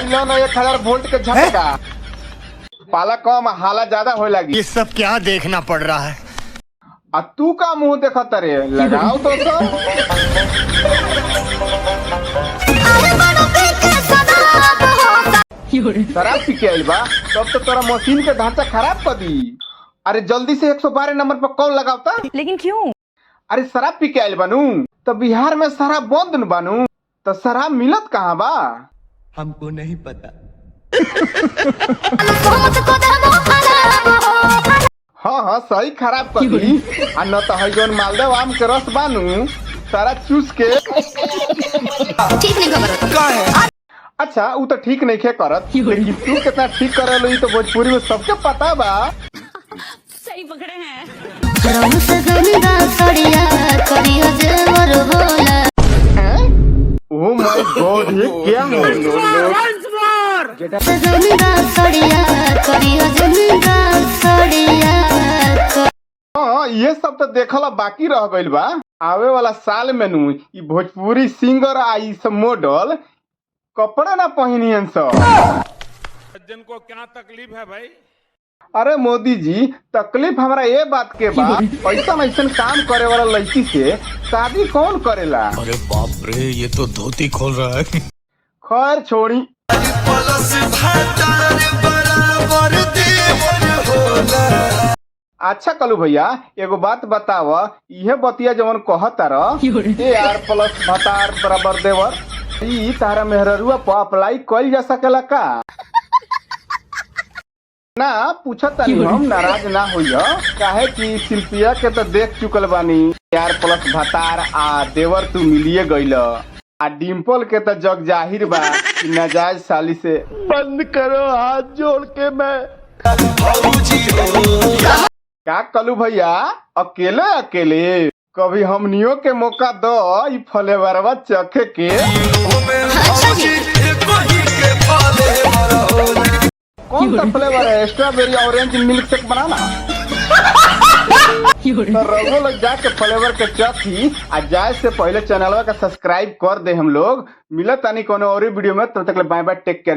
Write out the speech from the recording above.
लो ना 1000 वोल्ट के झटका। पाला कम हाला ज्यादा होए लगी। ये सब क्या देखना पड़ रहा है। आ तू का मुंह देखत रे, लगाओ तो शराब पी के आइल बा, तब तो तोरा मशीन के ढांचा खराब कर दी। अरे जल्दी से 112 नंबर पर कॉल लगावता। लेकिन क्यों? अरे शराब पी के आइल बानू, तो बिहार में शराब बंद न बानू, तो शराब मिलत कहाँ बा? हमको नहीं पता। हाँ हाँ सही खराब कर दी। आ न तो है जोन मालदेव आम के रस बानू सारा चूस के। अच्छा वो तो ठीक नहीं खे करत, लेकिन तू कितना ठीक करे लो तो भोजपुरी में सबके पता बा। सही पकड़े हैं। ओह माय गॉड ये क्या हाँ ये सब तो देखला बाकी रह गइल बा। आवे वाला साल में नु ई भोजपुरी सिंगर आई सब मॉडल कपड़े ना पहनियन सब। सज्जन को क्या तकलीफ है भाई? अरे मोदी जी तकलीफ हमारा ये बात के बा, ऐसा ऐसा काम करे वाला लड़की से शादी कौन करेला? अरे बाप रे ये तो धोती खोल रहा है। खैर छोड़ी। अच्छा कलू भैया एगो बात बताव, इहे बतिया जवन कहता AR प्लस भतार बराबर देवर, ई तारा मेहररुआ पर अप्लाई कइल जा सकेला का? ना पूछत नहीं, हम नाराज ना होइया, काहे कि शिल्पिया के तो देख चुकल बानी। AR प्लस भतार आ देवर तू मिलिए गइल, आ डिम्पल के तो जग जाहिर बा कि नाजायज साली से। बंद करो हाथ जोड़ के मैं क्या कलू भैया अकेले अकेले कभी हमनियों के मौका दो ई फ्लेवरवा चखे के। कौन सा फ्लेवर है? स्ट्रॉबेरी ऑरेंज मिल्क शेक बनाना। तो रघु लोग जाके फ्लेवर के चखी आ जाए से पहले चैनलवा का सब्सक्राइब कर दे। हम लोग मिलत तानी कोनो और वीडियो में, तब तक बाय बाय, टेक केयर।